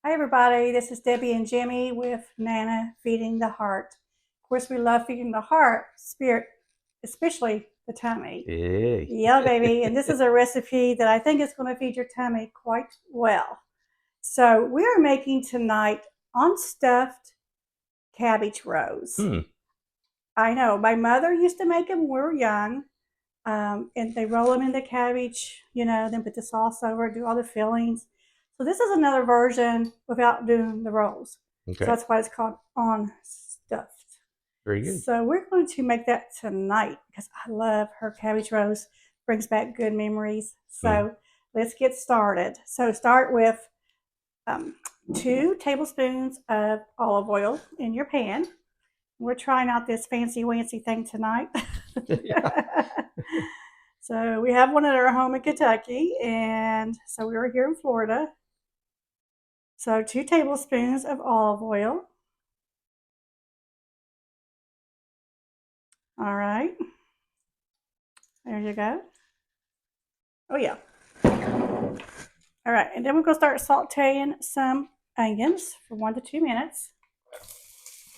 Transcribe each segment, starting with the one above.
Hi, everybody. This is Debbie and Jimmy with Nana Feeding the Heart. Of course, we love feeding the heart, spirit, especially the tummy. Yeah. Yeah, baby. And this is a recipe that I think is going to feed your tummy quite well. So, we are making tonight unstuffed cabbage rows. Hmm. I know my mother used to make them when we were young. And they roll them into cabbage, then put the sauce over, do all the fillings. So this is another version without doing the rolls. So Okay. that's why it's called on stuffed. Very good. So we're going to make that tonight because I love her cabbage roast. Brings back good memories. Hmm. So let's get started. So start with um, 2 tablespoons of olive oil in your pan. We're trying out this fancy wancy thing tonight. Yeah. So we have one at our home in Kentucky, and so we were here in Florida. So 2 tablespoons of olive oil. All right, there you go. Oh yeah. All right, and then we're gonna start sauteing some onions for 1 to 2 minutes.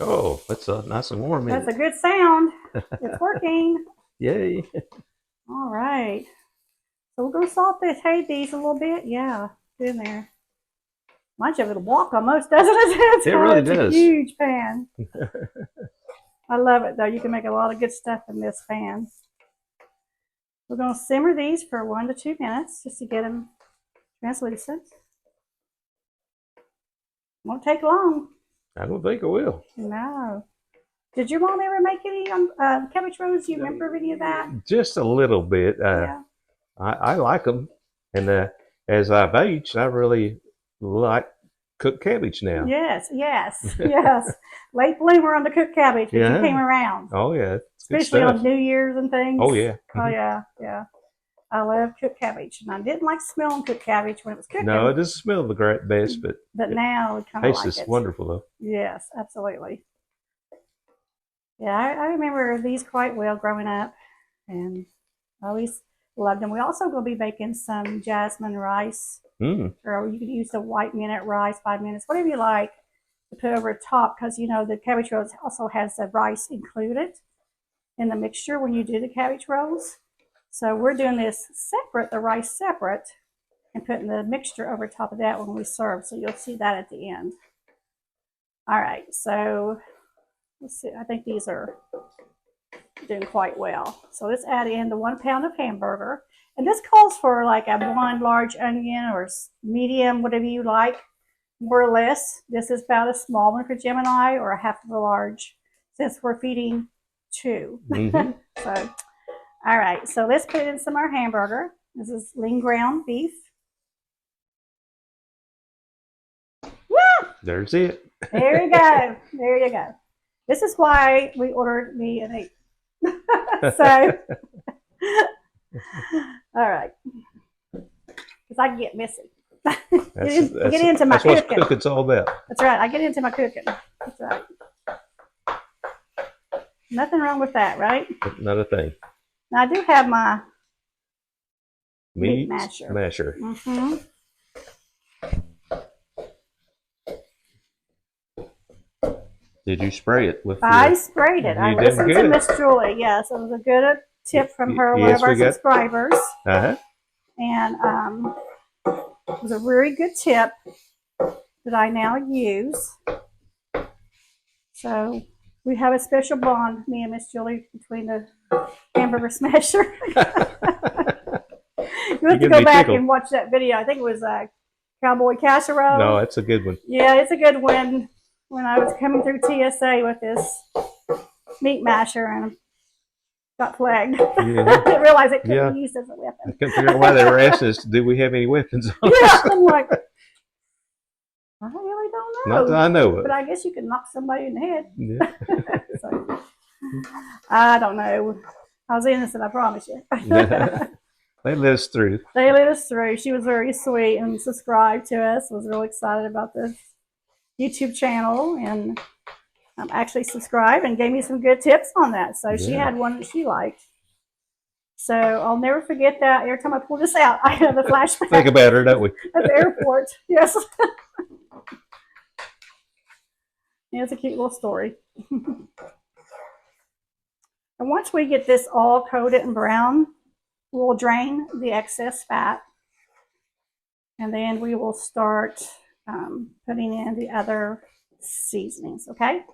Oh, that's nice and warm, That's isn't a good sound. It's working. it? Yay. All right. So we're gonna saute these a little bit. Yeah, get in there. Mine's a little block almost, doesn't it? It really It's a does. huge pan. I love it though. You can make a lot of good stuff in this pan. We're going to simmer these for 1 to 2 minutes just to get them translucent. Won't take long. I don't think I will. No. Did your mom ever make any cabbage roast? Do you remember any of that? Just a little bit. Yeah. I like them. And as I've aged, I really like cooked cabbage now. Yes, yes, yes. Late bloomer on the cooked cabbage, but you came Yeah. around. Oh, yeah. It's good Especially stuff. on New Year's and things. Oh, yeah. Oh, yeah, yeah. I love cooked cabbage. And I didn't like smelling cooked cabbage when it was cooking. No, it doesn't smell the great best, but now I kind of like tastes it. wonderful, though. Yes, absolutely. Yeah, I remember these quite well growing up, and I always loved them. We also going to be making some jasmine rice, Mm. or you could use the white minute rice, 5 minutes, whatever you like, to put over top, because the cabbage rolls also has the rice included in the mixture when you do the cabbage rolls. So we're doing this separate, the rice separate, and putting the mixture over top of that when we serve. So you'll see that at the end. All right, so let's see. I think these are doing quite well. So let's add in the 1 pound of hamburger. And this calls for like a 1 large onion or medium, whatever you like, more or less. This is about a small one for Gemini or a half of a large since we're feeding 2. Mm-hmm. So, all right. So let's put in some of our hamburger. This is lean ground beef. Woo! There's it. There you go. There you go. This is why we ordered me an 8. So, all right. Because I get messy. Get into my that's what cooking. cooking's all about. That's right. I get into my cooking. That's right. Nothing wrong with that, right? Not a thing. Now I do have my Meat masher. Mm-hmm. Did you spray it with? I sprayed it. I listened to Miss Julie. Yes, it was a good tip from her, one of our subscribers. Uh-huh. And it was a very good tip that I now use. So we have a special bond, me and Miss Julie, between the hamburger smasher. You have to go back and watch that video. I think it was Cowboy Casserole. No, it's a good one. Yeah, it's a good one. When I was coming through TSA with this meat masher and got flagged. Yeah. I didn't realize it couldn't be used as a weapon. I couldn't figure out why they were asking us, do we have any weapons on us? Yeah, I'm like, I really don't know. Not that I know of. But I guess you could knock somebody in the head. Yeah. So, I don't know. I was innocent, I promise you. They let us through. They let us through. She was very sweet and subscribed to us. Was really excited about this YouTube channel and actually subscribed and gave me some good tips on that. So she had one that she liked. So I'll never forget that. Every time I pull this out, I have a flashback. Think about her, don't we? At the airport, yes. Yeah, it's a cute little story. And once we get this all coated and brown, we'll drain the excess fat. And then we will start putting in the other seasonings, okay?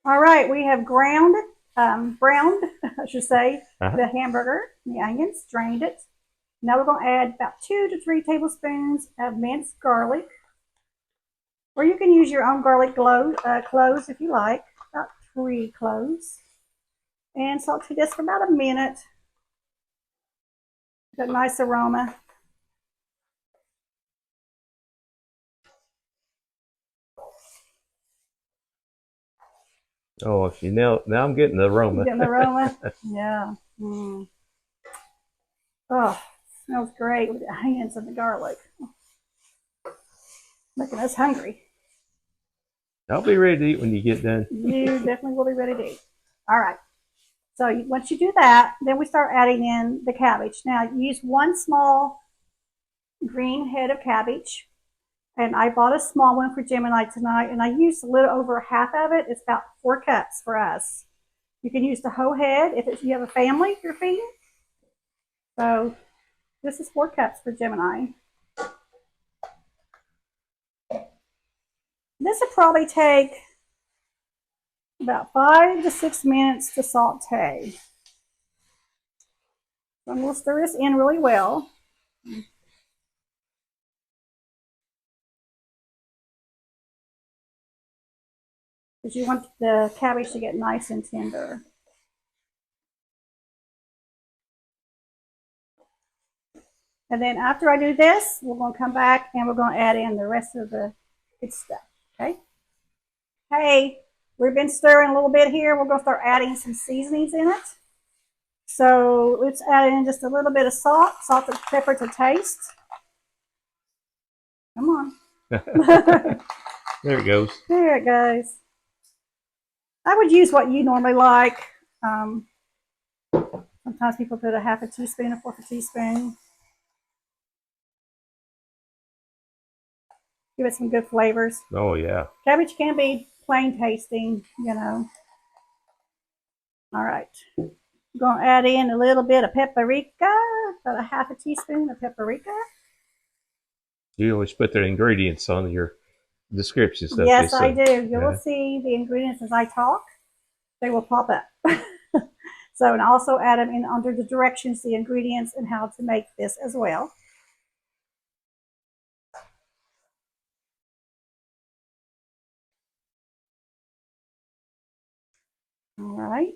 All right, we have browned, I should say, the hamburger, the onions, drained it. Now we're going to add about 2 to 3 tablespoons of minced garlic. Or you can use your own garlic cloves if you like, about 3 cloves. And saute this for about a minute. Got a nice aroma. Oh, if you now I'm getting the aroma. Getting the aroma? Yeah. Mm. Oh, smells great with the onions and the garlic. Making us hungry. I'll be ready to eat when you get done. You definitely will be ready to eat. All right. So once you do that, then we start adding in the cabbage. Now use 1 small green head of cabbage. And I bought a small one for Jim and I tonight, and I used a little over half of it. It's about 4 cups for us. You can use the whole head if you have a family you're feeding. So this is 4 cups for Jim and I. This will probably take about 5 to 6 minutes to saute. So I'm going to stir this in really well. Because you want the cabbage to get nice and tender. And then after I do this, we're going to come back and we're going to add in the rest of the good stuff. Okay? Hey, we've been stirring a little bit here. We're going to start adding some seasonings in it. So let's add in just a little bit of salt and pepper to taste. Come on. There it goes. There it goes. I would use what you normally like. Sometimes people put a half a teaspoon, a fourth a teaspoon. Give it some good flavors. Oh, yeah. Cabbage can be plain tasting, you know. All right. I'm going to add in a little bit of paprika, about a half a teaspoon of paprika. You always put the ingredients on your descriptions, don't Yes, you? I do. You will see the ingredients as I talk. They will pop up. So, and also add them in under the directions, the ingredients, and how to make this as well. All right.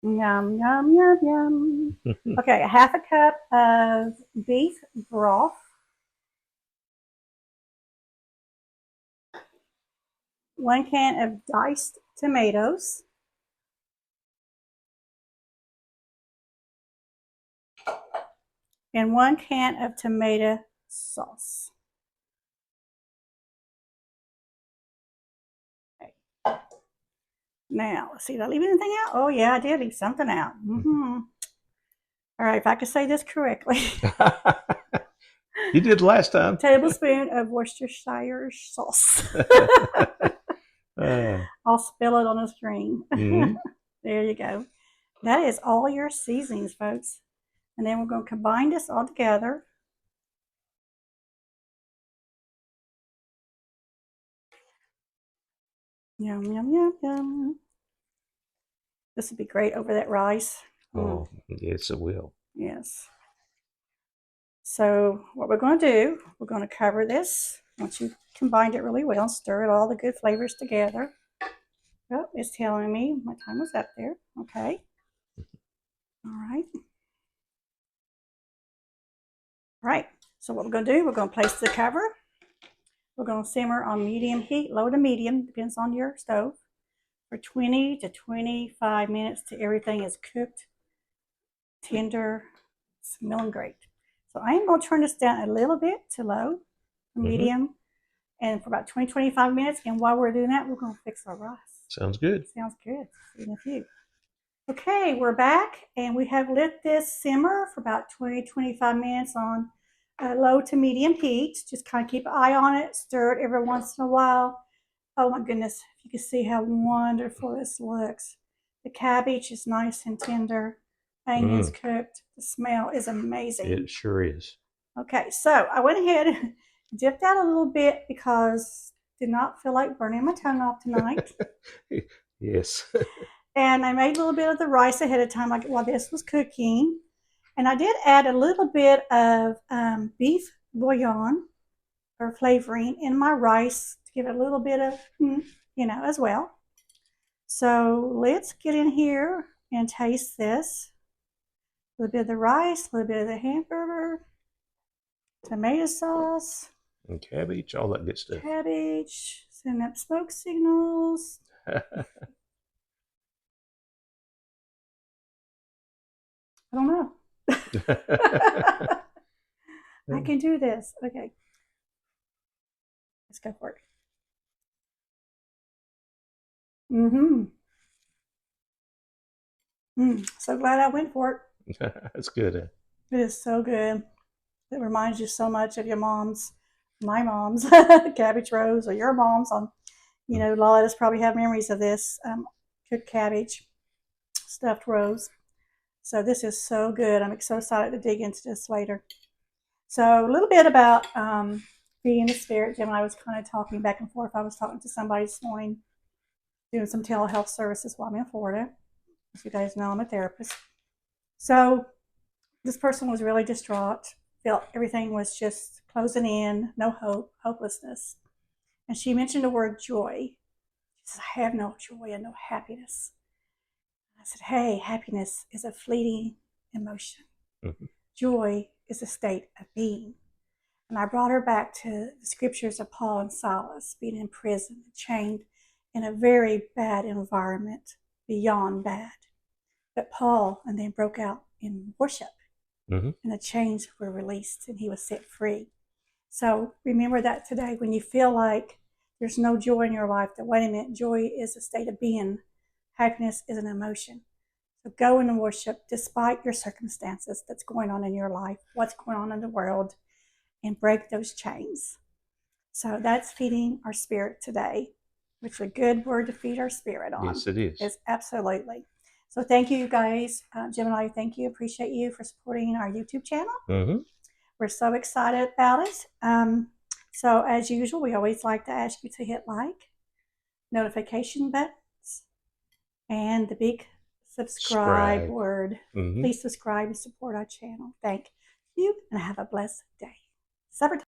Yum, yum, yum, yum. Okay, a half a cup of beef broth. 1 can of diced tomatoes. And 1 can of tomato sauce. Okay. Now, let's see, did I leave anything out? Oh, yeah, I did leave something out. All right, if I could say this correctly. You did last time. Tablespoon of Worcestershire sauce. I'll spell it on the screen. There you go. That is all your seasonings, folks. And then we're going to combine this all together. Yum, yum, yum, yum. This would be great over that rice. Oh, yes, it will. Yes. So what we're going to do, we're going to cover this. Once you've combined it really well, stir it all the good flavors together. Oh, it's telling me my time was up there. Okay. All right. All right. So what we're going to do, we're going to place the cover. We're going to simmer on medium heat, low to medium, depends on your stove, for 20 to 25 minutes till everything is cooked, tender, smelling great. So I am going to turn this down a little bit to low, medium, and for about 20-25 minutes. And while we're doing that, we're going to fix our rice. Sounds good. Sounds good. See you in a few. Okay, we're back, and we have let this simmer for about 20-25 minutes on low to medium heat. Just kind of keep an eye on it, stir it every once in a while. Oh my goodness, if you can see how wonderful this looks. The cabbage is nice and tender. Onions cooked. The smell is amazing. It sure is. Okay, so I went ahead and dipped out a little bit because I did not feel like burning my tongue off tonight. Yes. And I made a little bit of the rice ahead of time like while this was cooking. And I did add a little bit of beef bouillon or flavoring in my rice to give it a little bit of, as well. So let's get in here and taste this. A little bit of the rice, a little bit of the hamburger, tomato sauce, And cabbage, all that good stuff. cabbage, sending up smoke signals. I don't know. I can do this. Okay. Let's go for it. So glad I went for it. That's good. It is so good. It reminds you so much of your mom's, my mom's cabbage roast, or your mom's. A lot of us probably have memories of this cooked cabbage, stuffed roast. So this is so good. I'm so excited to dig into this later. So a little bit about being the spirit. Jim and I was kind of talking back and forth. I was talking to somebody this morning, doing some telehealth services while I'm in Florida. As you guys know, I'm a therapist. So this person was really distraught, felt everything was just closing in, no hope, hopelessness. And she mentioned the word joy. She said, I have no joy and no happiness. I said, hey, happiness is a fleeting emotion. Mm-hmm. Joy is a state of being. And I brought her back to the scriptures of Paul and Silas being in prison, chained in a very bad environment, beyond bad. But Paul and then broke out in worship, and the chains were released and he was set free. So remember that today when you feel like there's no joy in your life, that wait a minute, joy is a state of being. Happiness is an emotion. So go in and worship despite your circumstances that's going on in your life, what's going on in the world, and break those chains. So that's feeding our spirit today, which is a good word to feed our spirit on. Yes, it is. It's absolutely. So thank you guys. Jim and I thank you, appreciate you for supporting our YouTube channel. Mm-hmm. We're so excited about it. So as usual, we always like to ask you to hit like, notification buttons, and the big subscribe word. Mm-hmm. Please subscribe and support our channel. Thank you, and have a blessed day. Supper time.